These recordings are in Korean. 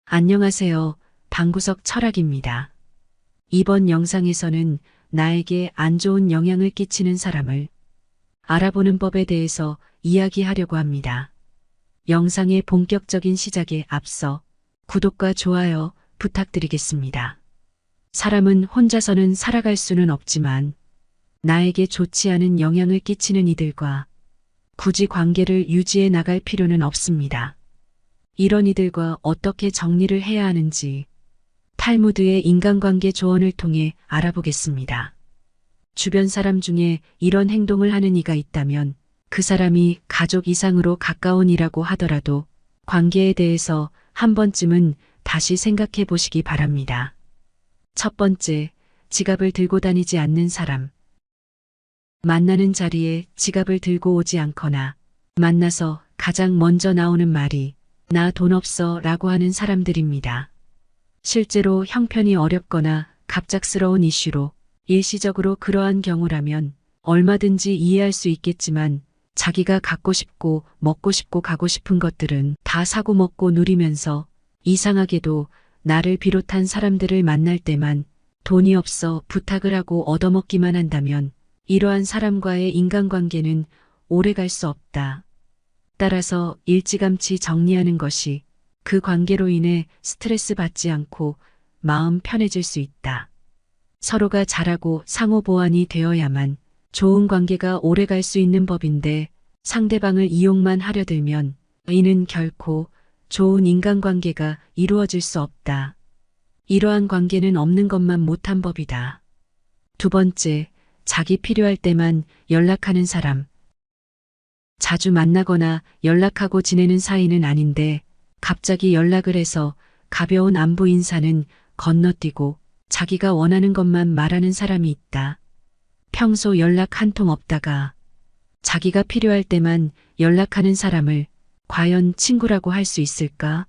안녕하세요. 방구석 철학입니다. 이번 영상에서는 나에게 안 좋은 영향을 끼치는 사람을 알아보는 법에 대해서 이야기하려고 합니다. 영상의 본격적인 시작에 앞서 구독과 좋아요 부탁드리겠습니다. 사람은 혼자서는 살아갈 수는 없지만 나에게 좋지 않은 영향을 끼치는 이들과 굳이 관계를 유지해 나갈 필요는 없습니다. 이런 이들과 어떻게 정리를 해야 하는지 탈무드의 인간관계 조언을 통해 알아보겠습니다. 주변 사람 중에 이런 행동을 하는 이가 있다면 그 사람이 가족 이상으로 가까운 이라고 하더라도 관계에 대해서 한 번쯤은 다시 생각해 보시기 바랍니다. 첫 번째, 지갑을 들고 다니지 않는 사람. 만나는 자리에 지갑을 들고 오지 않거나 만나서 가장 먼저 나오는 말이 나 돈 없어 라고 하는 사람들입니다. 실제로 형편이 어렵거나 갑작스러운 이슈로 일시적으로 그러한 경우라면 얼마든지 이해할 수 있겠지만 자기가 갖고 싶고 먹고 싶고 가고 싶은 것들은 다 사고 먹고 누리면서 이상하게도 나를 비롯한 사람들을 만날 때만 돈이 없어 부탁을 하고 얻어먹기만 한다면 이러한 사람과의 인간관계는 오래 갈 수 없다. 따라서 일찌감치 정리하는 것이 그 관계로 인해 스트레스 받지 않고 마음 편해질 수 있다. 서로가 잘하고 상호 보완이 되어야만 좋은 관계가 오래 갈 수 있는 법인데 상대방을 이용만 하려 들면 이는 결코 좋은 인간관계가 이루어질 수 없다. 이러한 관계는 없는 것만 못한 법이다. 두 번째, 자기 필요할 때만 연락하는 사람. 자주 만나거나 연락하고 지내는 사이는 아닌데 갑자기 연락을 해서 가벼운 안부 인사는 건너뛰고 자기가 원하는 것만 말하는 사람이 있다. 평소 연락 한 통 없다가 자기가 필요할 때만 연락하는 사람을 과연 친구라고 할 수 있을까?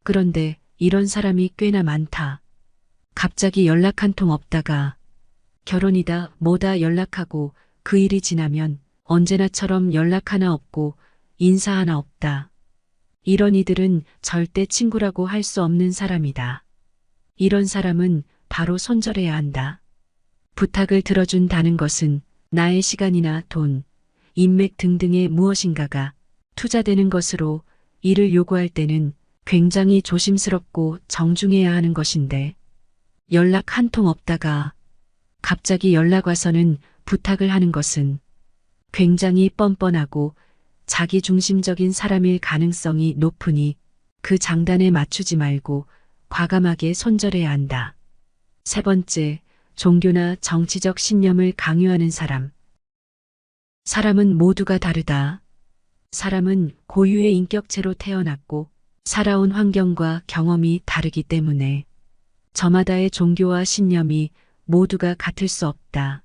그런데 이런 사람이 꽤나 많다. 갑자기 연락 한 통 없다가 결혼이다 뭐다 연락하고 그 일이 지나면 언제나처럼 연락 하나 없고 인사 하나 없다. 이런 이들은 절대 친구라고 할 수 없는 사람이다. 이런 사람은 바로 손절해야 한다. 부탁을 들어준다는 것은 나의 시간이나 돈, 인맥 등등의 무엇인가가 투자되는 것으로 이를 요구할 때는 굉장히 조심스럽고 정중해야 하는 것인데 연락 한 통 없다가 갑자기 연락 와서는 부탁을 하는 것은 굉장히 뻔뻔하고 자기중심적인 사람일 가능성이 높으니 그 장단에 맞추지 말고 과감하게 손절해야 한다. 세 번째, 종교나 정치적 신념을 강요하는 사람. 사람은 모두가 다르다. 사람은 고유의 인격체로 태어났고 살아온 환경과 경험이 다르기 때문에 저마다의 종교와 신념이 모두가 같을 수 없다.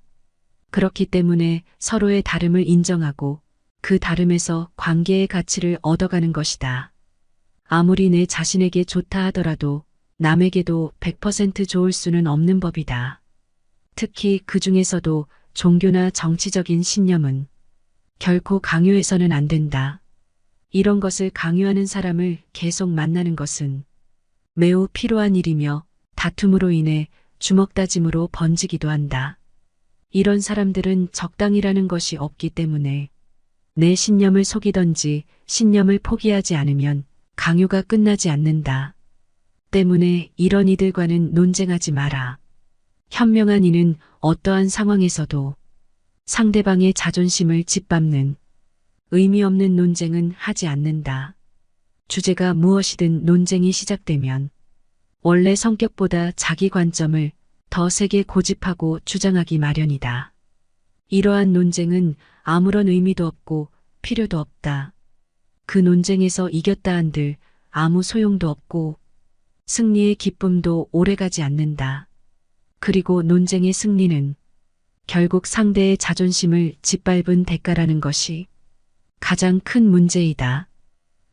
그렇기 때문에 서로의 다름을 인정하고 그 다름에서 관계의 가치를 얻어가는 것이다. 아무리 내 자신에게 좋다 하더라도 남에게도 100% 좋을 수는 없는 법이다. 특히 그 중에서도 종교나 정치적인 신념은 결코 강요해서는 안 된다. 이런 것을 강요하는 사람을 계속 만나는 것은 매우 필요한 일이며 다툼으로 인해 주먹다짐으로 번지기도 한다. 이런 사람들은 적당이라는 것이 없기 때문에 내 신념을 속이던지 신념을 포기하지 않으면 강요가 끝나지 않는다. 때문에 이런 이들과는 논쟁하지 마라. 현명한 이는 어떠한 상황에서도 상대방의 자존심을 짓밟는 의미 없는 논쟁은 하지 않는다. 주제가 무엇이든 논쟁이 시작되면 원래 성격보다 자기 관점을 더 세게 고집하고 주장하기 마련이다. 이러한 논쟁은 아무런 의미도 없고 필요도 없다. 그 논쟁에서 이겼다 한들 아무 소용도 없고 승리의 기쁨도 오래가지 않는다. 그리고 논쟁의 승리는 결국 상대의 자존심을 짓밟은 대가라는 것이 가장 큰 문제이다.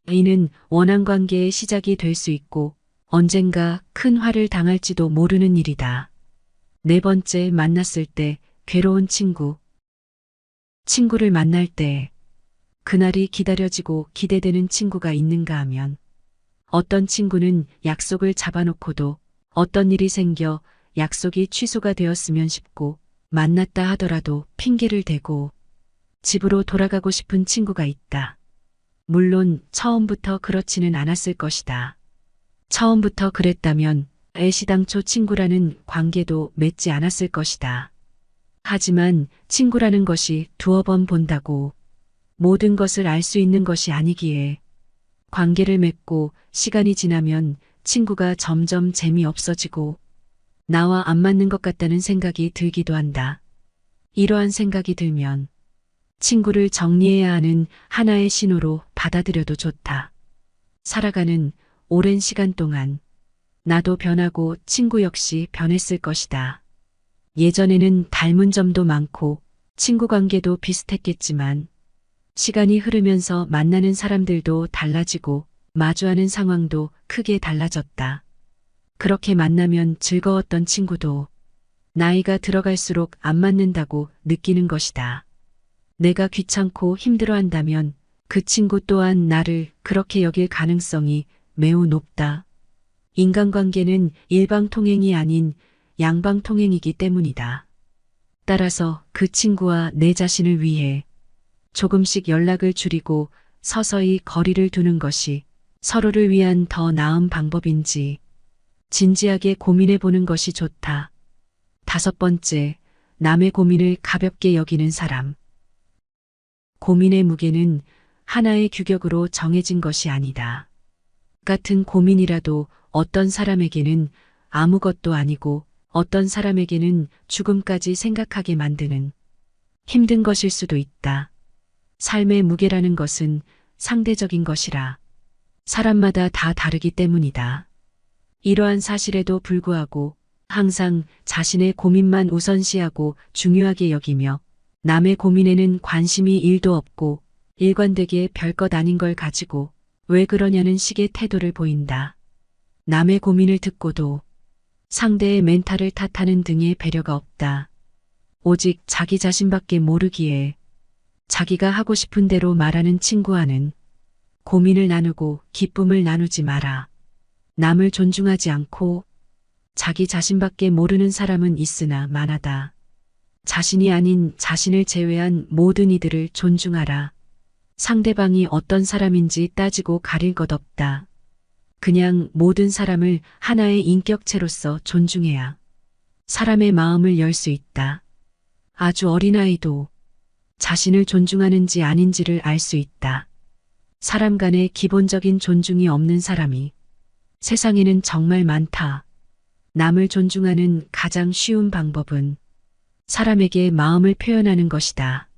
이는 원한 관계의 시작이 될 수 있고 언젠가 큰 화를 당할지도 모르는 일이다. 네 번째, 만났을 때 괴로운 친구. 친구를 만날 때 그날이 기다려지고 기대되는 친구가 있는가 하면 어떤 친구는 약속을 잡아놓고도 어떤 일이 생겨 약속이 취소가 되었으면 싶고 만났다 하더라도 핑계를 대고 집으로 돌아가고 싶은 친구가 있다. 물론 처음부터 그렇지는 않았을 것이다. 처음부터 그랬다면 애시당초 친구라는 관계도 맺지 않았을 것이다. 하지만 친구라는 것이 두어 번 본다고 모든 것을 알 수 있는 것이 아니기에 관계를 맺고 시간이 지나면 친구가 점점 재미없어지고 나와 안 맞는 것 같다는 생각이 들기도 한다. 이러한 생각이 들면 친구를 정리해야 하는 하나의 신호로 받아들여도 좋다. 살아가는 오랜 시간 동안 나도 변하고 친구 역시 변했을 것이다. 예전에는 닮은 점도 많고 친구 관계도 비슷했겠지만 시간이 흐르면서 만나는 사람들도 달라지고 마주하는 상황도 크게 달라졌다. 그렇게 만나면 즐거웠던 친구도 나이가 들어갈수록 안 맞는다고 느끼는 것이다. 내가 귀찮고 힘들어한다면 그 친구 또한 나를 그렇게 여길 가능성이 매우 높다. 인간관계는 일방통행이 아닌 양방통행이기 때문이다. 따라서 그 친구와 내 자신을 위해 조금씩 연락을 줄이고 서서히 거리를 두는 것이 서로를 위한 더 나은 방법인지 진지하게 고민해 보는 것이 좋다. 5번째, 남의 고민을 가볍게 여기는 사람. 고민의 무게는 하나의 규격으로 정해진 것이 아니다. 같은 고민이라도 어떤 사람에게는 아무것도 아니고 어떤 사람에게는 죽음까지 생각하게 만드는 힘든 것일 수도 있다. 삶의 무게라는 것은 상대적인 것이라 사람마다 다 다르기 때문이다. 이러한 사실에도 불구하고 항상 자신의 고민만 우선시하고 중요하게 여기며 남의 고민에는 관심이 1도 없고 일관되게 별것 아닌 걸 가지고 왜 그러냐는 식의 태도를 보인다. 남의 고민을 듣고도 상대의 멘탈을 탓하는 등의 배려가 없다. 오직 자기 자신밖에 모르기에 자기가 하고 싶은 대로 말하는 친구와는 고민을 나누고 기쁨을 나누지 마라. 남을 존중하지 않고 자기 자신밖에 모르는 사람은 있으나 많아다. 자신이 아닌 자신을 제외한 모든 이들을 존중하라. 상대방이 어떤 사람인지 따지고 가릴 것 없다. 그냥 모든 사람을 하나의 인격체로서 존중해야 사람의 마음을 열 수 있다. 아주 어린아이도 자신을 존중하는지 아닌지를 알 수 있다. 사람 간의 기본적인 존중이 없는 사람이 세상에는 정말 많다. 남을 존중하는 가장 쉬운 방법은 사람에게 마음을 표현하는 것이다.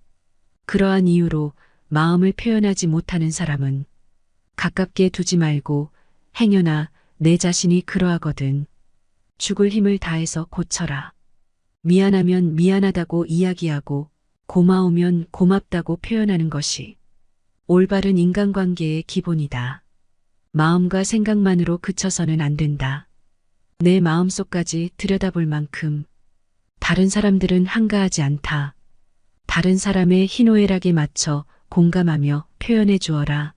그러한 이유로 마음을 표현하지 못하는 사람은 가깝게 두지 말고 행여나 내 자신이 그러하거든 죽을 힘을 다해서 고쳐라. 미안하면 미안하다고 이야기하고 고마우면 고맙다고 표현하는 것이 올바른 인간관계의 기본이다. 마음과 생각만으로 그쳐서는 안 된다. 내 마음속까지 들여다볼 만큼 다른 사람들은 한가하지 않다. 다른 사람의 희노애락에 맞춰 공감하며 표현해 주어라.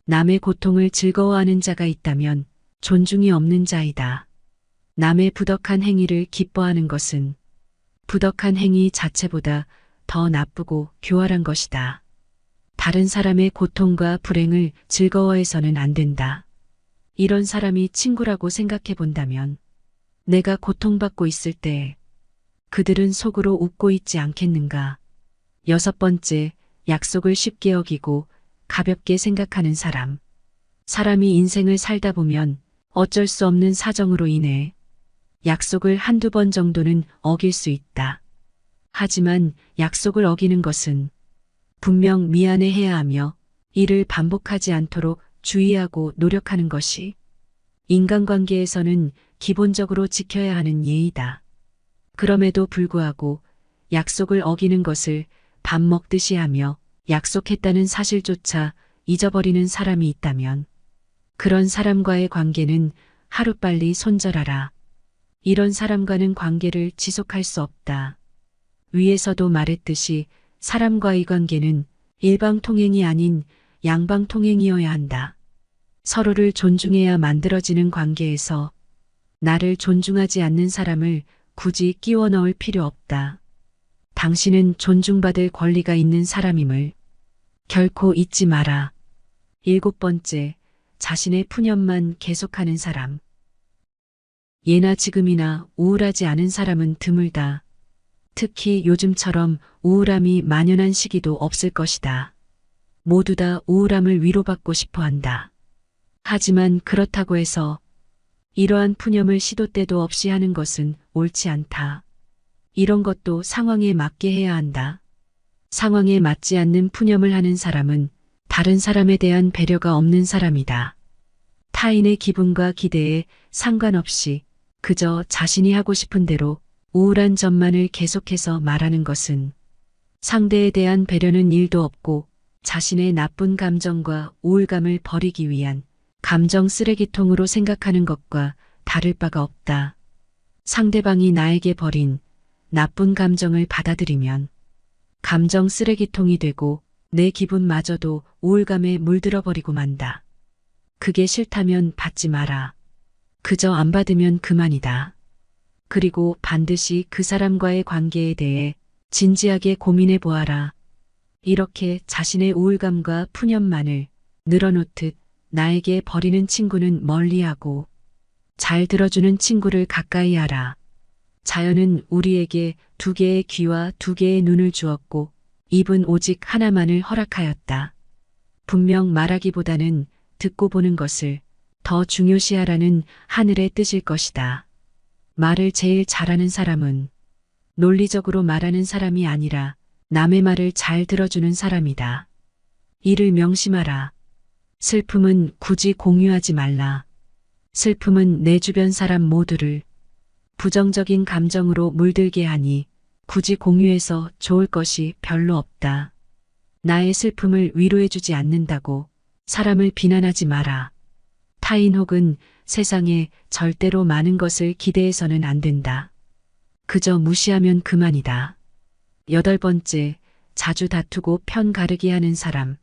남의 고통을 즐거워하는 자가 있다면 존중이 없는 자이다. 남의 부덕한 행위를 기뻐하는 것은 부덕한 행위 자체보다 더 나쁘고 교활한 것이다. 다른 사람의 고통과 불행을 즐거워해서는 안 된다. 이런 사람이 친구라고 생각해 본다면 내가 고통받고 있을 때 그들은 속으로 웃고 있지 않겠는가. 6번째, 약속을 쉽게 어기고 가볍게 생각하는 사람. 사람이 인생을 살다 보면 어쩔 수 없는 사정으로 인해 약속을 한두 번 정도는 어길 수 있다. 하지만 약속을 어기는 것은 분명 미안해해야 하며 이를 반복하지 않도록 주의하고 노력하는 것이 인간관계에서는 기본적으로 지켜야 하는 예의다. 그럼에도 불구하고 약속을 어기는 것을 밥 먹듯이 하며 약속했다는 사실조차 잊어버리는 사람이 있다면 그런 사람과의 관계는 하루빨리 손절하라. 이런 사람과는 관계를 지속할 수 없다. 위에서도 말했듯이 사람과의 관계는 일방통행이 아닌 양방통행이어야 한다. 서로를 존중해야 만들어지는 관계에서 나를 존중하지 않는 사람을 굳이 끼워 넣을 필요 없다. 당신은 존중받을 권리가 있는 사람임을 결코 잊지 마라. 7번째, 자신의 푸념만 계속하는 사람. 예나 지금이나 우울하지 않은 사람은 드물다. 특히 요즘처럼 우울함이 만연한 시기도 없을 것이다. 모두 다 우울함을 위로받고 싶어 한다. 하지만 그렇다고 해서 이러한 푸념을 시도 때도 없이 하는 것은 옳지 않다. 이런 것도 상황에 맞게 해야 한다. 상황에 맞지 않는 푸념을 하는 사람은 다른 사람에 대한 배려가 없는 사람이다. 타인의 기분과 기대에 상관없이 그저 자신이 하고 싶은 대로 우울한 점만을 계속해서 말하는 것은 상대에 대한 배려는 1도 없고 자신의 나쁜 감정과 우울감을 버리기 위한 감정 쓰레기통으로 생각하는 것과 다를 바가 없다. 상대방이 나에게 버린 나쁜 감정을 받아들이면 감정 쓰레기통이 되고 내 기분마저도 우울감에 물들어 버리고 만다. 그게 싫다면 받지 마라. 그저 안 받으면 그만이다. 그리고 반드시 그 사람과의 관계에 대해 진지하게 고민해 보아라. 이렇게 자신의 우울감과 푸념만을 늘어놓듯 나에게 버리는 친구는 멀리하고 잘 들어주는 친구를 가까이 하라. 자연은 우리에게 2개의 귀와 2개의 눈을 주었고 입은 오직 하나만을 허락하였다. 분명 말하기보다는 듣고 보는 것을 더 중요시하라는 하늘의 뜻일 것이다. 말을 제일 잘하는 사람은 논리적으로 말하는 사람이 아니라 남의 말을 잘 들어주는 사람이다. 이를 명심하라. 슬픔은 굳이 공유하지 말라. 슬픔은 내 주변 사람 모두를 부정적인 감정으로 물들게 하니 굳이 공유해서 좋을 것이 별로 없다. 나의 슬픔을 위로해주지 않는다고 사람을 비난하지 마라. 타인 혹은 세상에 절대로 많은 것을 기대해서는 안 된다. 그저 무시하면 그만이다. 8번째, 자주 다투고 편 가르기 하는 사람.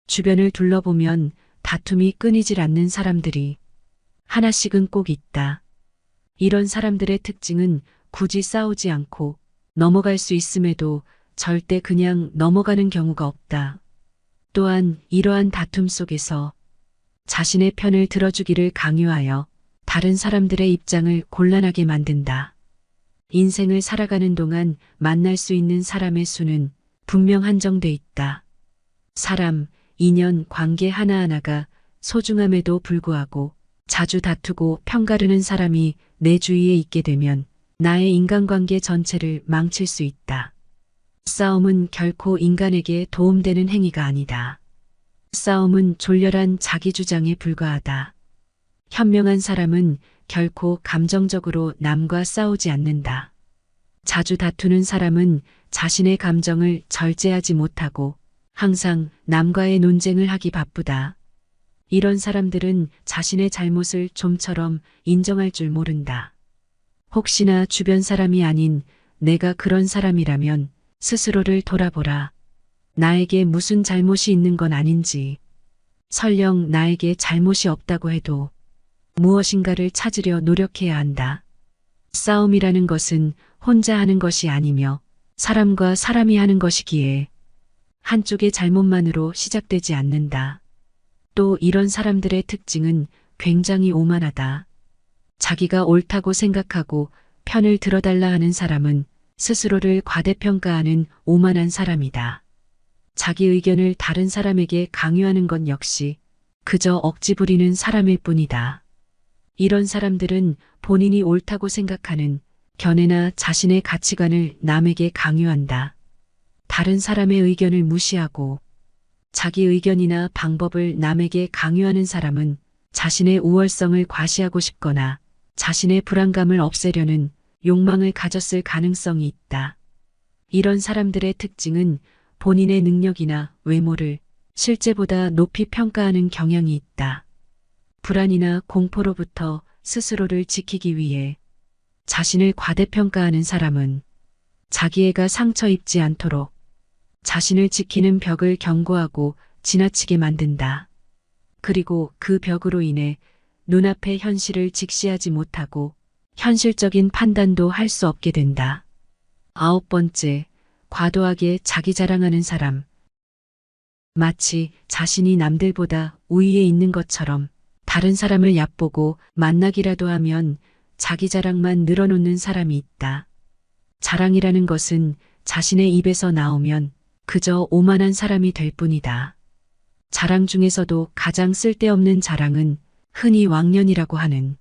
주변을 둘러보면 다툼이 끊이질 않는 사람들이 하나씩은 꼭 있다. 이런 사람들의 특징은 굳이 싸우지 않고 넘어갈 수 있음에도 절대 그냥 넘어가는 경우가 없다. 또한 이러한 다툼 속에서 자신의 편을 들어주기를 강요하여 다른 사람들의 입장을 곤란하게 만든다. 인생을 살아가는 동안 만날 수 있는 사람의 수는 분명 한정돼 있다. 사람, 인연, 관계 하나하나가 소중함에도 불구하고 자주 다투고 편가르는 사람이 내 주위에 있게 되면 나의 인간관계 전체를 망칠 수 있다. 싸움은 결코 인간에게 도움되는 행위가 아니다. 싸움은 졸렬한 자기 주장에 불과하다. 현명한 사람은 결코 감정적으로 남과 싸우지 않는다. 자주 다투는 사람은 자신의 감정을 절제하지 못하고 항상 남과의 논쟁을 하기 바쁘다. 이런 사람들은 자신의 잘못을 좀처럼 인정할 줄 모른다. 혹시나 주변 사람이 아닌 내가 그런 사람이라면 스스로를 돌아보라. 나에게 무슨 잘못이 있는 건 아닌지, 설령 나에게 잘못이 없다고 해도 무엇인가를 찾으려 노력해야 한다. 싸움이라는 것은 혼자 하는 것이 아니며 사람과 사람이 하는 것이기에 한쪽의 잘못만으로 시작되지 않는다. 또 이런 사람들의 특징은 굉장히 오만하다. 자기가 옳다고 생각하고 편을 들어달라 하는 사람은 스스로를 과대평가하는 오만한 사람이다. 자기 의견을 다른 사람에게 강요하는 건 역시 그저 억지 부리는 사람일 뿐이다. 이런 사람들은 본인이 옳다고 생각하는 견해나 자신의 가치관을 남에게 강요한다. 다른 사람의 의견을 무시하고 자기 의견이나 방법을 남에게 강요하는 사람은 자신의 우월성을 과시하고 싶거나 자신의 불안감을 없애려는 욕망을 가졌을 가능성이 있다. 이런 사람들의 특징은 본인의 능력이나 외모를 실제보다 높이 평가하는 경향이 있다. 불안이나 공포로부터 스스로를 지키기 위해 자신을 과대평가하는 사람은 자기애가 상처 입지 않도록 자신을 지키는 벽을 견고하고 지나치게 만든다. 그리고 그 벽으로 인해 눈앞의 현실을 직시하지 못하고 현실적인 판단도 할 수 없게 된다. 9번째, 과도하게 자기 자랑하는 사람. 마치 자신이 남들보다 우위에 있는 것처럼 다른 사람을 얕보고 만나기라도 하면 자기 자랑만 늘어놓는 사람이 있다. 자랑이라는 것은 자신의 입에서 나오면 그저 오만한 사람이 될 뿐이다. 자랑 중에서도 가장 쓸데없는 자랑은 흔히 왕년이라고 하는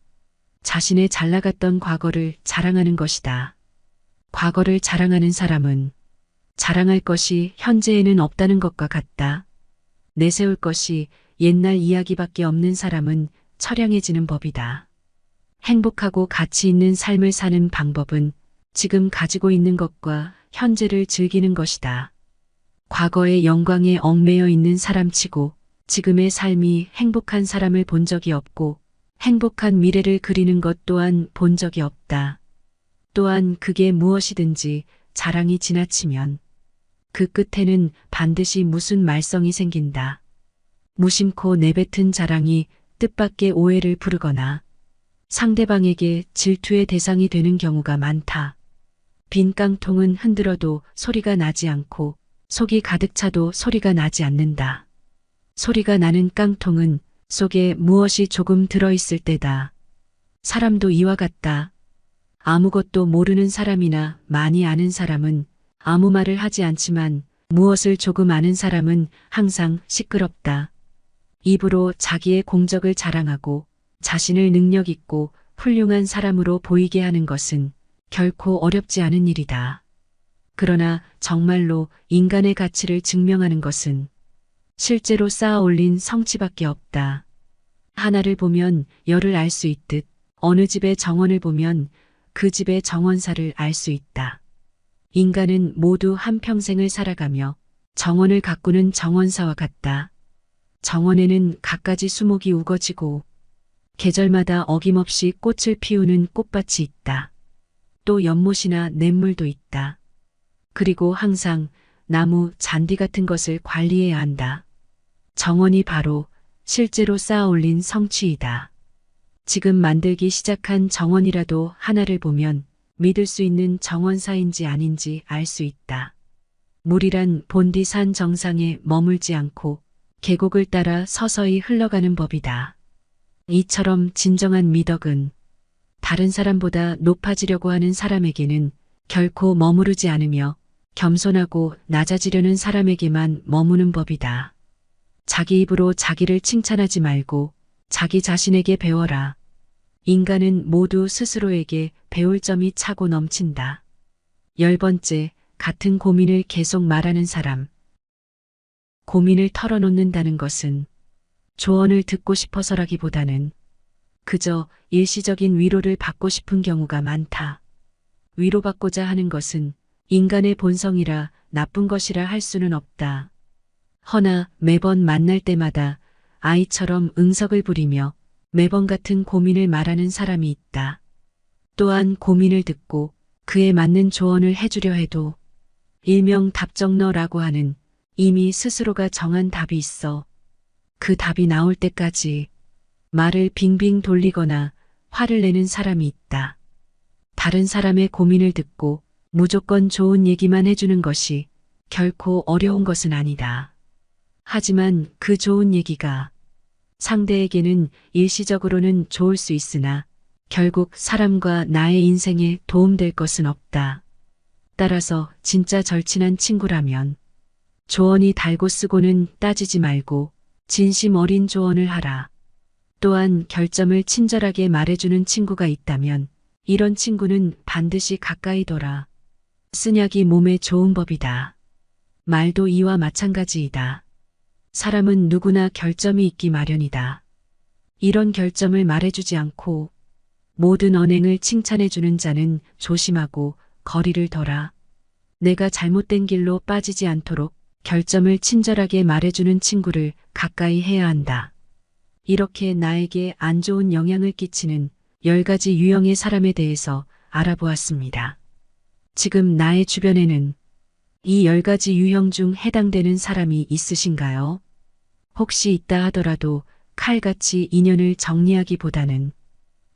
자신의 잘 나갔던 과거를 자랑하는 것이다. 과거를 자랑하는 사람은 자랑할 것이 현재에는 없다는 것과 같다. 내세울 것이 옛날 이야기밖에 없는 사람은 처량해지는 법이다. 행복하고 가치 있는 삶을 사는 방법은 지금 가지고 있는 것과 현재를 즐기는 것이다. 과거의 영광에 얽매여 있는 사람치고 지금의 삶이 행복한 사람을 본 적이 없고 행복한 미래를 그리는 것 또한 본 적이 없다. 또한 그게 무엇이든지 자랑이 지나치면 그 끝에는 반드시 무슨 말썽이 생긴다. 무심코 내뱉은 자랑이 뜻밖의 오해를 부르거나 상대방에게 질투의 대상이 되는 경우가 많다. 빈 깡통은 흔들어도 소리가 나지 않고 속이 가득 차도 소리가 나지 않는다. 소리가 나는 깡통은 속에 무엇이 조금 들어있을 때다. 사람도 이와 같다. 아무것도 모르는 사람이나 많이 아는 사람은 아무 말을 하지 않지만 무엇을 조금 아는 사람은 항상 시끄럽다. 입으로 자기의 공적을 자랑하고 자신을 능력 있고 훌륭한 사람으로 보이게 하는 것은 결코 어렵지 않은 일이다. 그러나 정말로 인간의 가치를 증명하는 것은 실제로 쌓아 올린 성취밖에 없다. 하나를 보면 열을 알 수 있듯 어느 집의 정원을 보면 그 집의 정원사를 알 수 있다. 인간은 모두 한평생을 살아가며 정원을 가꾸는 정원사와 같다. 정원에는 갖가지 수목이 우거지고 계절마다 어김없이 꽃을 피우는 꽃밭이 있다. 또 연못이나 냇물도 있다. 그리고 항상 나무, 잔디 같은 것을 관리해야 한다. 정원이 바로 실제로 쌓아 올린 성취이다. 지금 만들기 시작한 정원이라도 하나를 보면 믿을 수 있는 정원사인지 아닌지 알 수 있다. 물이란 본디 산 정상에 머물지 않고 계곡을 따라 서서히 흘러가는 법이다. 이처럼 진정한 미덕은 다른 사람보다 높아지려고 하는 사람에게는 결코 머무르지 않으며 겸손하고 낮아지려는 사람에게만 머무는 법이다. 자기 입으로 자기를 칭찬하지 말고 자기 자신에게 배워라. 인간은 모두 스스로에게 배울 점이 차고 넘친다. 10번째, 같은 고민을 계속 말하는 사람. 고민을 털어놓는다는 것은 조언을 듣고 싶어서라기보다는 그저 일시적인 위로를 받고 싶은 경우가 많다. 위로받고자 하는 것은 인간의 본성이라 나쁜 것이라 할 수는 없다. 허나 매번 만날 때마다 아이처럼 응석을 부리며 매번 같은 고민을 말하는 사람이 있다. 또한 고민을 듣고 그에 맞는 조언을 해주려 해도 일명 답정너라고 하는 이미 스스로가 정한 답이 있어 그 답이 나올 때까지 말을 빙빙 돌리거나 화를 내는 사람이 있다. 다른 사람의 고민을 듣고 무조건 좋은 얘기만 해주는 것이 결코 어려운 것은 아니다. 하지만 그 좋은 얘기가 상대에게는 일시적으로는 좋을 수 있으나 결국 사람과 나의 인생에 도움될 것은 없다. 따라서 진짜 절친한 친구라면 조언이 달고 쓰고는 따지지 말고 진심 어린 조언을 하라. 또한 결점을 친절하게 말해주는 친구가 있다면 이런 친구는 반드시 가까이 둬라. 쓴약이 몸에 좋은 법이다. 말도 이와 마찬가지이다. 사람은 누구나 결점이 있기 마련이다. 이런 결점을 말해주지 않고 모든 언행을 칭찬해주는 자는 조심하고 거리를 둬라. 내가 잘못된 길로 빠지지 않도록 결점을 친절하게 말해주는 친구를 가까이 해야 한다. 이렇게 나에게 안 좋은 영향을 끼치는 10가지 유형의 사람에 대해서 알아보았습니다. 지금 나의 주변에는 이 10가지 유형 중 해당되는 사람이 있으신가요? 혹시 있다 하더라도 칼같이 인연을 정리하기보다는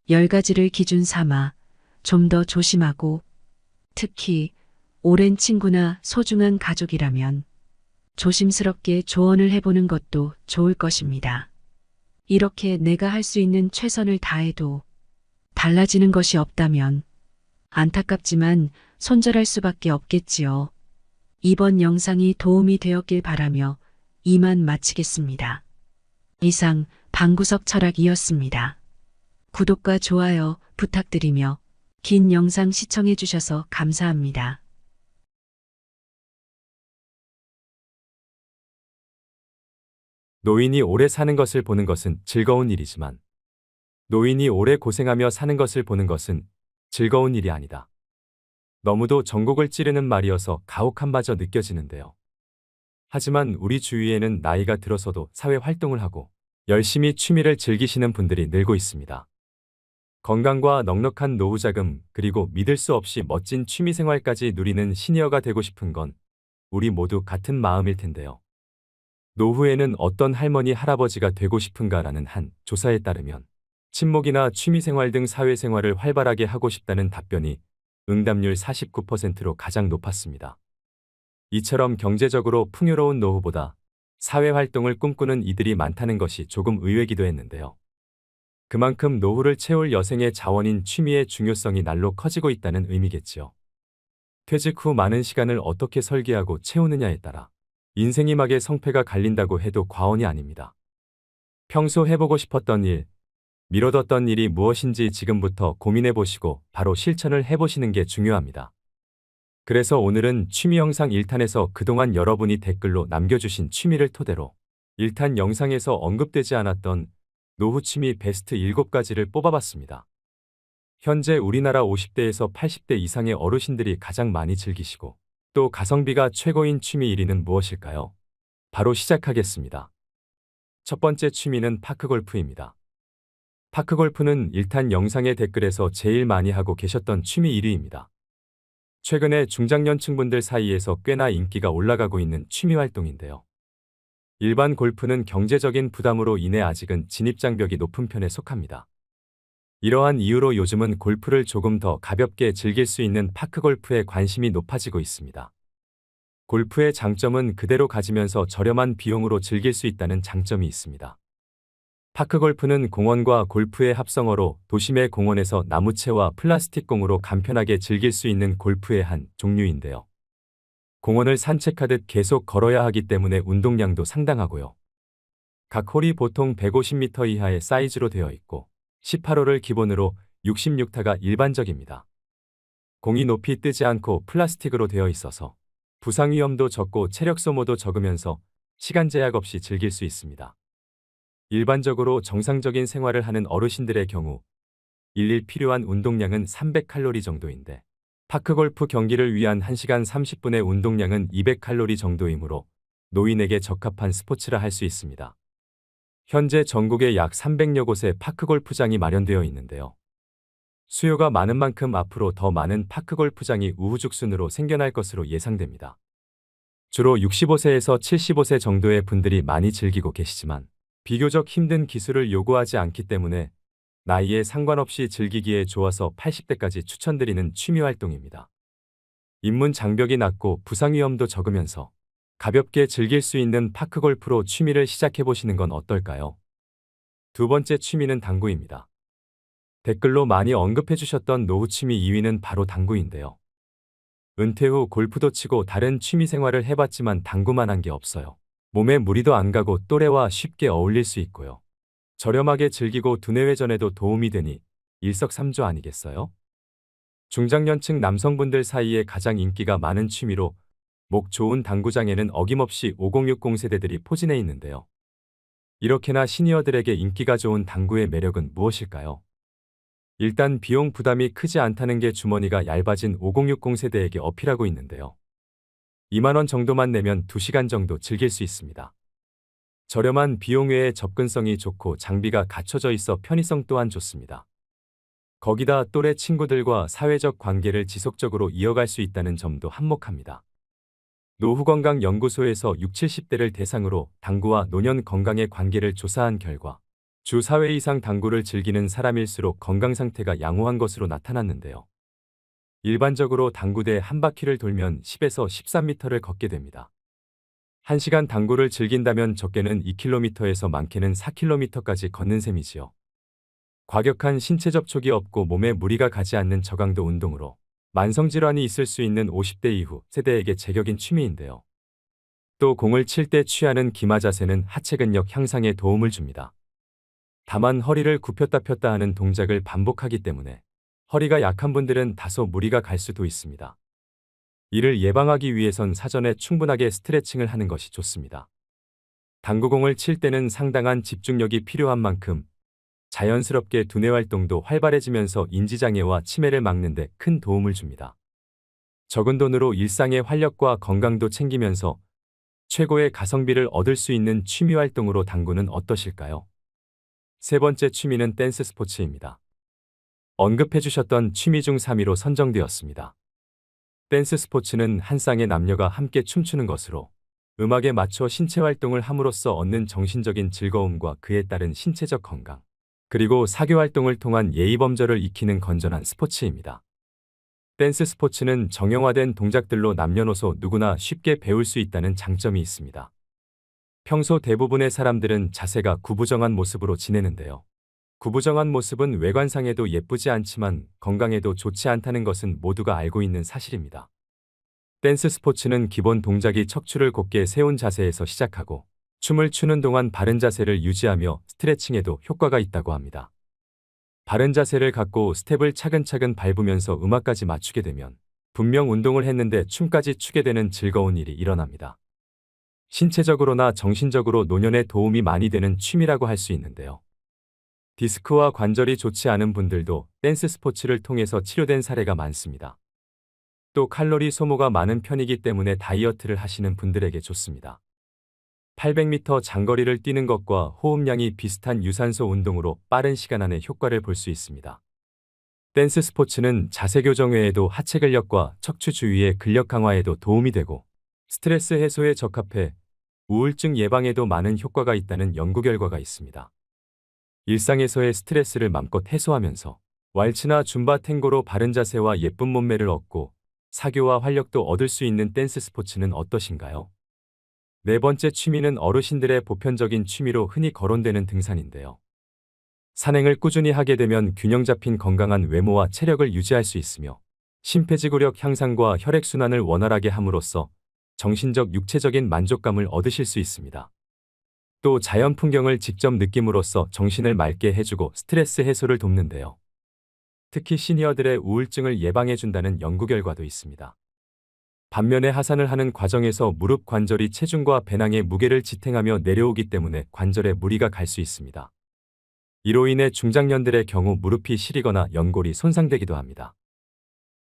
10가지를 기준 삼아 좀 더 조심하고 특히 오랜 친구나 소중한 가족이라면 조심스럽게 조언을 해보는 것도 좋을 것입니다. 이렇게 내가 할 수 있는 최선을 다해도 달라지는 것이 없다면 안타깝지만 손절할 수밖에 없겠지요. 이번 영상이 도움이 되었길 바라며 이만 마치겠습니다. 이상 방구석 철학이었습니다. 구독과 좋아요 부탁드리며 긴 영상 시청해 주셔서 감사합니다. 노인이 오래 사는 것을 보는 것은 즐거운 일이지만 노인이 오래 고생하며 사는 것을 보는 것은 즐거운 일이 아니다. 너무도 전곡을 찌르는 말이어서 가혹함마저 느껴지는데요. 하지만 우리 주위에는 나이가 들어서도 사회 활동을 하고 열심히 취미를 즐기시는 분들이 늘고 있습니다. 건강과 넉넉한 노후 자금 그리고 믿을 수 없이 멋진 취미 생활까지 누리는 시니어가 되고 싶은 건 우리 모두 같은 마음일 텐데요. 노후에는 어떤 할머니 할아버지가 되고 싶은가라는 한 조사에 따르면 친목이나 취미생활 등 사회생활을 활발하게 하고 싶다는 답변이 응답률 49%로 가장 높았습니다. 이처럼 경제적으로 풍요로운 노후보다 사회활동을 꿈꾸는 이들이 많다는 것이 조금 의외기도 했는데요. 그만큼 노후를 채울 여생의 자원인 취미의 중요성이 날로 커지고 있다는 의미겠지요. 퇴직 후 많은 시간을 어떻게 설계하고 채우느냐에 따라 인생이 막의 성패가 갈린다고 해도 과언이 아닙니다. 평소 해보고 싶었던 일, 미뤄뒀던 일이 무엇인지 지금부터 고민해보시고 바로 실천을 해보시는 게 중요합니다. 그래서 오늘은 취미 영상 1탄에서 그동안 여러분이 댓글로 남겨주신 취미를 토대로 1탄 영상에서 언급되지 않았던 노후 취미 베스트 7가지를 뽑아봤습니다. 현재 우리나라 50대에서 80대 이상의 어르신들이 가장 많이 즐기시고 또 가성비가 최고인 취미 1위는 무엇일까요? 바로 시작하겠습니다. 첫 번째 취미는 파크골프입니다. 파크골프는 1탄 영상의 댓글에서 제일 많이 하고 계셨던 취미 1위입니다. 최근에 중장년층분들 사이에서 꽤나 인기가 올라가고 있는 취미 활동인데요. 일반 골프는 경제적인 부담으로 인해 아직은 진입장벽이 높은 편에 속합니다. 이러한 이유로 요즘은 골프를 조금 더 가볍게 즐길 수 있는 파크골프에 관심이 높아지고 있습니다. 골프의 장점은 그대로 가지면서 저렴한 비용으로 즐길 수 있다는 장점이 있습니다. 파크골프는 공원과 골프의 합성어로 도심의 공원에서 나무채와 플라스틱 공으로 간편하게 즐길 수 있는 골프의 한 종류인데요. 공원을 산책하듯 계속 걸어야 하기 때문에 운동량도 상당하고요. 각 홀이 보통 150m 이하의 사이즈로 되어 있고 18홀을 기본으로 66타가 일반적입니다. 공이 높이 뜨지 않고 플라스틱으로 되어 있어서 부상 위험도 적고 체력 소모도 적으면서 시간 제약 없이 즐길 수 있습니다. 일반적으로 정상적인 생활을 하는 어르신들의 경우 일일 필요한 운동량은 300칼로리 정도인데 파크골프 경기를 위한 1시간 30분의 운동량은 200칼로리 정도이므로 노인에게 적합한 스포츠라 할 수 있습니다. 현재 전국에 약 300여 곳의 파크골프장이 마련되어 있는데요. 수요가 많은 만큼 앞으로 더 많은 파크골프장이 우후죽순으로 생겨날 것으로 예상됩니다. 주로 65세에서 75세 정도의 분들이 많이 즐기고 계시지만 비교적 힘든 기술을 요구하지 않기 때문에 나이에 상관없이 즐기기에 좋아서 80대까지 추천드리는 취미 활동입니다. 입문 장벽이 낮고 부상 위험도 적으면서 가볍게 즐길 수 있는 파크골프로 취미를 시작해보시는 건 어떨까요? 두 번째 취미는 당구입니다. 댓글로 많이 언급해주셨던 노후 취미 2위는 바로 당구인데요. 은퇴 후 골프도 치고 다른 취미 생활을 해봤지만 당구만 한 게 없어요. 몸에 무리도 안 가고 또래와 쉽게 어울릴 수 있고요. 저렴하게 즐기고 두뇌회전에도 도움이 되니 일석삼조 아니겠어요? 중장년층 남성분들 사이에 가장 인기가 많은 취미로 목 좋은 당구장에는 어김없이 5060 세대들이 포진해 있는데요. 이렇게나 시니어들에게 인기가 좋은 당구의 매력은 무엇일까요? 일단 비용 부담이 크지 않다는 게 주머니가 얇아진 5060 세대에게 어필하고 있는데요. 2만 원 정도만 내면 2시간 정도 즐길 수 있습니다. 저렴한 비용 외에 접근성이 좋고 장비가 갖춰져 있어 편의성 또한 좋습니다. 거기다 또래 친구들과 사회적 관계를 지속적으로 이어갈 수 있다는 점도 한몫합니다. 노후건강연구소에서 60, 70대를 대상으로 당구와 노년 건강의 관계를 조사한 결과 주 4회 이상 당구를 즐기는 사람일수록 건강 상태가 양호한 것으로 나타났는데요. 일반적으로 당구대 한 바퀴를 돌면 10에서 13m를 걷게 됩니다. 1시간 당구를 즐긴다면 적게는 2km에서 많게는 4km까지 걷는 셈이지요. 과격한 신체 접촉이 없고 몸에 무리가 가지 않는 저강도 운동으로 만성질환이 있을 수 있는 50대 이후 세대에게 제격인 취미인데요. 또 공을 칠 때 취하는 기마 자세는 하체 근력 향상에 도움을 줍니다. 다만 허리를 굽혔다 폈다 하는 동작을 반복하기 때문에 허리가 약한 분들은 다소 무리가 갈 수도 있습니다. 이를 예방하기 위해선 사전에 충분하게 스트레칭을 하는 것이 좋습니다. 당구공을 칠 때는 상당한 집중력이 필요한 만큼 자연스럽게 두뇌 활동도 활발해지면서 인지장애와 치매를 막는 데 큰 도움을 줍니다. 적은 돈으로 일상의 활력과 건강도 챙기면서 최고의 가성비를 얻을 수 있는 취미 활동으로 당구는 어떠실까요? 세 번째 취미는 댄스 스포츠입니다. 언급해 주셨던 취미 중 3위로 선정되었습니다. 댄스 스포츠는 한 쌍의 남녀가 함께 춤추는 것으로 음악에 맞춰 신체 활동을 함으로써 얻는 정신적인 즐거움과 그에 따른 신체적 건강, 그리고 사교 활동을 통한 예의 범절을 익히는 건전한 스포츠입니다. 댄스 스포츠는 정형화된 동작들로 남녀노소 누구나 쉽게 배울 수 있다는 장점이 있습니다. 평소 대부분의 사람들은 자세가 구부정한 모습으로 지내는데요. 구부정한 모습은 외관상에도 예쁘지 않지만 건강에도 좋지 않다는 것은 모두가 알고 있는 사실입니다. 댄스 스포츠는 기본 동작이 척추를 곧게 세운 자세에서 시작하고 춤을 추는 동안 바른 자세를 유지하며 스트레칭에도 효과가 있다고 합니다. 바른 자세를 갖고 스텝을 차근차근 밟으면서 음악까지 맞추게 되면 분명 운동을 했는데 춤까지 추게 되는 즐거운 일이 일어납니다. 신체적으로나 정신적으로 노년에 도움이 많이 되는 취미라고 할 수 있는데요. 디스크와 관절이 좋지 않은 분들도 댄스 스포츠를 통해서 치료된 사례가 많습니다. 또 칼로리 소모가 많은 편이기 때문에 다이어트를 하시는 분들에게 좋습니다. 800m 장거리를 뛰는 것과 호흡량이 비슷한 유산소 운동으로 빠른 시간 안에 효과를 볼 수 있습니다. 댄스 스포츠는 자세 교정 외에도 하체 근력과 척추 주위의 근력 강화에도 도움이 되고 스트레스 해소에 적합해 우울증 예방에도 많은 효과가 있다는 연구 결과가 있습니다. 일상에서의 스트레스를 맘껏 해소하면서 왈츠나 줌바 탱고로 바른 자세와 예쁜 몸매를 얻고 사교와 활력도 얻을 수 있는 댄스 스포츠는 어떠신가요? 네 번째 취미는 어르신들의 보편적인 취미로 흔히 거론되는 등산인데요. 산행을 꾸준히 하게 되면 균형 잡힌 건강한 외모와 체력을 유지할 수 있으며 심폐지구력 향상과 혈액순환을 원활하게 함으로써 정신적 육체적인 만족감을 얻으실 수 있습니다. 또 자연 풍경을 직접 느낌으로써 정신을 맑게 해주고 스트레스 해소를 돕는데요. 특히 시니어들의 우울증을 예방해준다는 연구 결과도 있습니다. 반면에 하산을 하는 과정에서 무릎 관절이 체중과 배낭의 무게를 지탱하며 내려오기 때문에 관절에 무리가 갈 수 있습니다. 이로 인해 중장년들의 경우 무릎이 시리거나 연골이 손상되기도 합니다.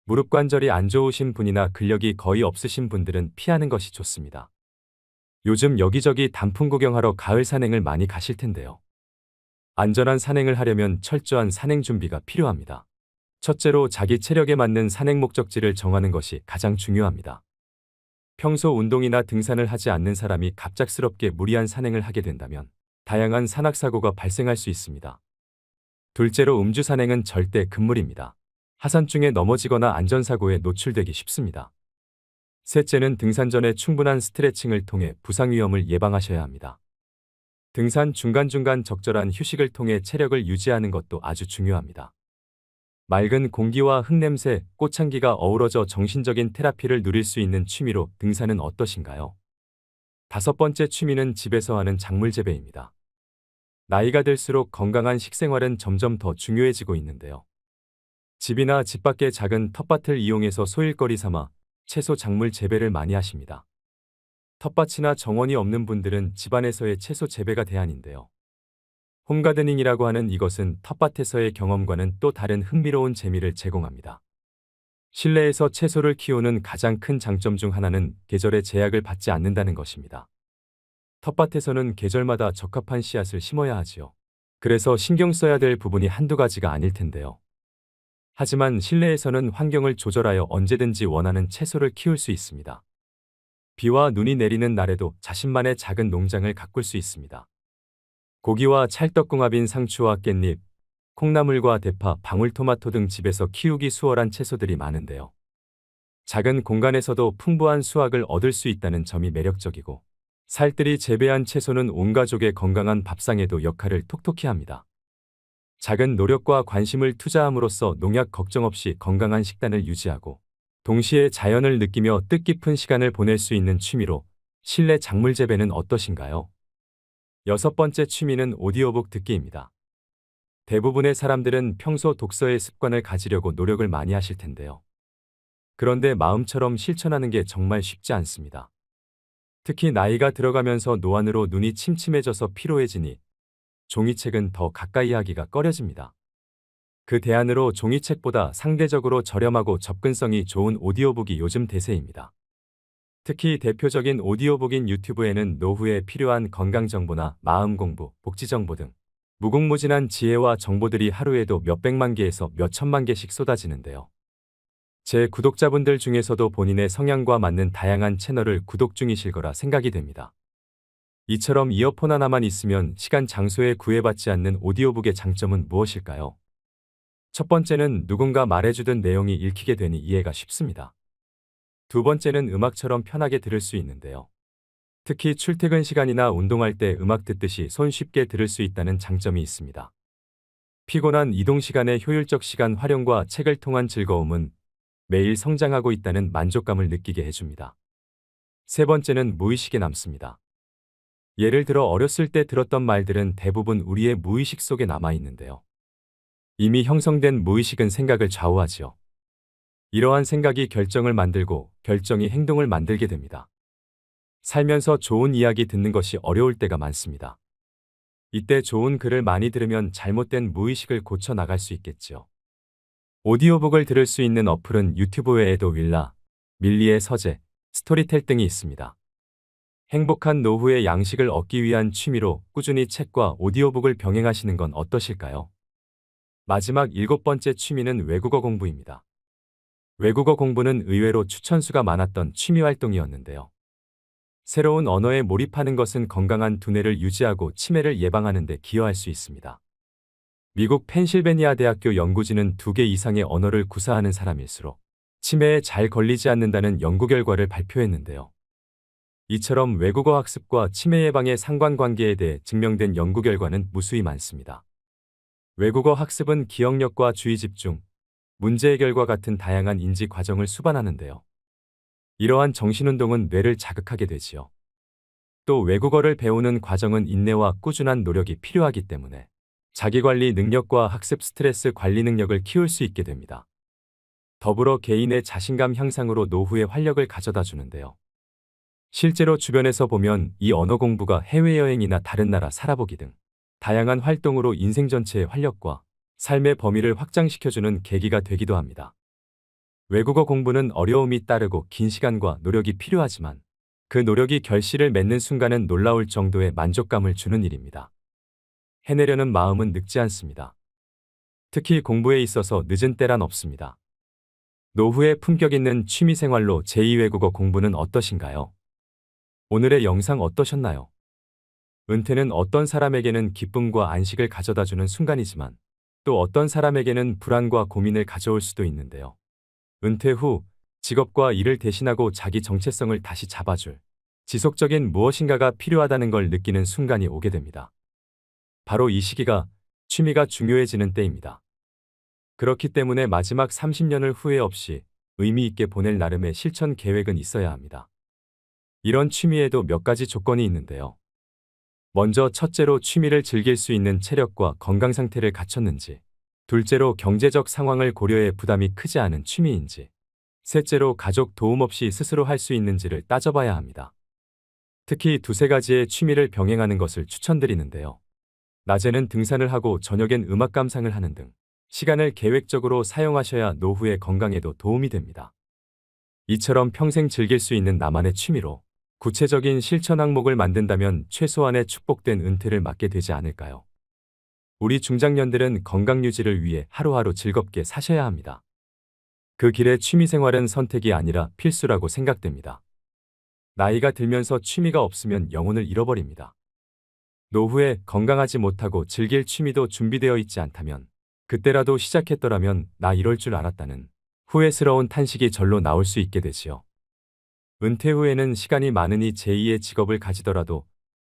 무릎 관절이 안 좋으신 분이나 근력이 거의 없으신 분들은 피하는 것이 좋습니다. 요즘 여기저기 단풍 구경하러 가을 산행을 많이 가실 텐데요. 안전한 산행을 하려면 철저한 산행 준비가 필요합니다. 첫째로 자기 체력에 맞는 산행 목적지를 정하는 것이 가장 중요합니다. 평소 운동이나 등산을 하지 않는 사람이 갑작스럽게 무리한 산행을 하게 된다면 다양한 산악사고가 발생할 수 있습니다. 둘째로 음주 산행은 절대 금물입니다. 하산 중에 넘어지거나 안전사고에 노출되기 쉽습니다. 셋째는 등산 전에 충분한 스트레칭을 통해 부상 위험을 예방하셔야 합니다. 등산 중간중간 적절한 휴식을 통해 체력을 유지하는 것도 아주 중요합니다. 맑은 공기와 흙냄새, 꽃향기가 어우러져 정신적인 테라피를 누릴 수 있는 취미로 등산은 어떠신가요? 다섯 번째 취미는 집에서 하는 작물 재배입니다. 나이가 들수록 건강한 식생활은 점점 더 중요해지고 있는데요. 집이나 집 밖의 작은 텃밭을 이용해서 소일거리 삼아 채소 작물 재배를 많이 하십니다. 텃밭이나 정원이 없는 분들은 집안에서의 채소 재배가 대안인데요. 홈가드닝이라고 하는 이것은 텃밭에서의 경험과는 또 다른 흥미로운 재미를 제공합니다. 실내에서 채소를 키우는 가장 큰 장점 중 하나는 계절의 제약을 받지 않는다는 것입니다. 텃밭에서는 계절마다 적합한 씨앗을 심어야 하지요. 그래서 신경 써야 될 부분이 한두 가지가 아닐 텐데요. 하지만 실내에서는 환경을 조절하여 언제든지 원하는 채소를 키울 수 있습니다. 비와 눈이 내리는 날에도 자신만의 작은 농장을 가꿀 수 있습니다. 고기와 찰떡궁합인 상추와 깻잎, 콩나물과 대파, 방울토마토 등 집에서 키우기 수월한 채소들이 많은데요. 작은 공간에서도 풍부한 수확을 얻을 수 있다는 점이 매력적이고, 살뜰히 재배한 채소는 온 가족의 건강한 밥상에도 역할을 톡톡히 합니다. 작은 노력과 관심을 투자함으로써 농약 걱정 없이 건강한 식단을 유지하고, 동시에 자연을 느끼며 뜻깊은 시간을 보낼 수 있는 취미로 실내 작물 재배는 어떠신가요? 여섯 번째 취미는 오디오북 듣기입니다. 대부분의 사람들은 평소 독서의 습관을 가지려고 노력을 많이 하실 텐데요. 그런데 마음처럼 실천하는 게 정말 쉽지 않습니다. 특히 나이가 들어가면서 노안으로 눈이 침침해져서 피로해지니 종이책은 더 가까이 하기가 꺼려집니다. 그 대안으로 종이책보다 상대적으로 저렴하고 접근성이 좋은 오디오북이 요즘 대세입니다. 특히 대표적인 오디오북인 유튜브에는 노후에 필요한 건강정보나 마음공부, 복지정보 등 무궁무진한 지혜와 정보들이 하루에도 몇백만 개에서 몇천만 개씩 쏟아지는데요. 제 구독자분들 중에서도 본인의 성향과 맞는 다양한 채널을 구독 중이실 거라 생각이 됩니다. 이처럼 이어폰 하나만 있으면 시간 장소에 구애받지 않는 오디오북의 장점은 무엇일까요? 첫 번째는 누군가 말해주던 내용이 읽히게 되니 이해가 쉽습니다. 두 번째는 음악처럼 편하게 들을 수 있는데요. 특히 출퇴근 시간이나 운동할 때 음악 듣듯이 손쉽게 들을 수 있다는 장점이 있습니다. 피곤한 이동 시간의 효율적 시간 활용과 책을 통한 즐거움은 매일 성장하고 있다는 만족감을 느끼게 해줍니다. 세 번째는 무의식에 남습니다. 예를 들어 어렸을 때 들었던 말들은 대부분 우리의 무의식 속에 남아 있는데요. 이미 형성된 무의식은 생각을 좌우하지요. 이러한 생각이 결정을 만들고 결정이 행동을 만들게 됩니다. 살면서 좋은 이야기 듣는 것이 어려울 때가 많습니다. 이때 좋은 글을 많이 들으면 잘못된 무의식을 고쳐 나갈 수 있겠지요. 오디오북을 들을 수 있는 어플은 유튜브 외에도 윌라, 밀리의 서재, 스토리텔 등이 있습니다. 행복한 노후의 양식을 얻기 위한 취미로 꾸준히 책과 오디오북을 병행하시는 건 어떠실까요? 마지막 일곱 번째 취미는 외국어 공부입니다. 외국어 공부는 의외로 추천수가 많았던 취미 활동이었는데요. 새로운 언어에 몰입하는 것은 건강한 두뇌를 유지하고 치매를 예방하는 데 기여할 수 있습니다. 미국 펜실베니아 대학교 연구진은 2개 이상의 언어를 구사하는 사람일수록 치매에 잘 걸리지 않는다는 연구 결과를 발표했는데요. 이처럼 외국어 학습과 치매 예방의 상관관계에 대해 증명된 연구 결과는 무수히 많습니다. 외국어 학습은 기억력과 주의 집중, 문제 해결과 같은 다양한 인지 과정을 수반하는데요. 이러한 정신운동은 뇌를 자극하게 되지요. 또 외국어를 배우는 과정은 인내와 꾸준한 노력이 필요하기 때문에 자기관리 능력과 학습 스트레스 관리 능력을 키울 수 있게 됩니다. 더불어 개인의 자신감 향상으로 노후의 활력을 가져다 주는데요. 실제로 주변에서 보면 이 언어 공부가 해외여행이나 다른 나라 살아보기 등 다양한 활동으로 인생 전체의 활력과 삶의 범위를 확장시켜주는 계기가 되기도 합니다. 외국어 공부는 어려움이 따르고 긴 시간과 노력이 필요하지만 그 노력이 결실을 맺는 순간은 놀라울 정도의 만족감을 주는 일입니다. 해내려는 마음은 늙지 않습니다. 특히 공부에 있어서 늦은 때란 없습니다. 노후에 품격 있는 취미생활로 제2외국어 공부는 어떠신가요? 오늘의 영상 어떠셨나요? 은퇴는 어떤 사람에게는 기쁨과 안식을 가져다주는 순간이지만 또 어떤 사람에게는 불안과 고민을 가져올 수도 있는데요. 은퇴 후 직업과 일을 대신하고 자기 정체성을 다시 잡아줄 지속적인 무엇인가가 필요하다는 걸 느끼는 순간이 오게 됩니다. 바로 이 시기가 취미가 중요해지는 때입니다. 그렇기 때문에 마지막 30년을 후회 없이 의미 있게 보낼 나름의 실천 계획은 있어야 합니다. 이런 취미에도 몇 가지 조건이 있는데요. 먼저 첫째로 취미를 즐길 수 있는 체력과 건강 상태를 갖췄는지, 둘째로 경제적 상황을 고려해 부담이 크지 않은 취미인지, 셋째로 가족 도움 없이 스스로 할 수 있는지를 따져봐야 합니다. 특히 두세 가지의 취미를 병행하는 것을 추천드리는데요. 낮에는 등산을 하고 저녁엔 음악 감상을 하는 등 시간을 계획적으로 사용하셔야 노후의 건강에도 도움이 됩니다. 이처럼 평생 즐길 수 있는 나만의 취미로 구체적인 실천 항목을 만든다면 최소한의 축복된 은퇴를 맞게 되지 않을까요? 우리 중장년들은 건강 유지를 위해 하루하루 즐겁게 사셔야 합니다. 그 길에 취미생활은 선택이 아니라 필수라고 생각됩니다. 나이가 들면서 취미가 없으면 영혼을 잃어버립니다. 노후에 건강하지 못하고 즐길 취미도 준비되어 있지 않다면 그때라도 시작했더라면 나 이럴 줄 알았다는 후회스러운 탄식이 절로 나올 수 있게 되지요. 은퇴 후에는 시간이 많으니 제2의 직업을 가지더라도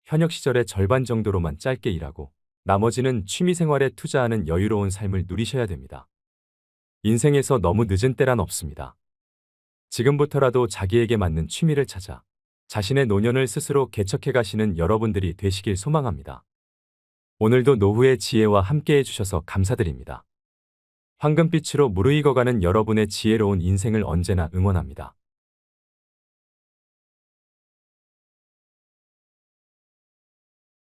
현역 시절의 절반 정도로만 짧게 일하고 나머지는 취미 생활에 투자하는 여유로운 삶을 누리셔야 됩니다. 인생에서 너무 늦은 때란 없습니다. 지금부터라도 자기에게 맞는 취미를 찾아 자신의 노년을 스스로 개척해 가시는 여러분들이 되시길 소망합니다. 오늘도 노후의 지혜와 함께 해주셔서 감사드립니다. 황금빛으로 무르익어가는 여러분의 지혜로운 인생을 언제나 응원합니다.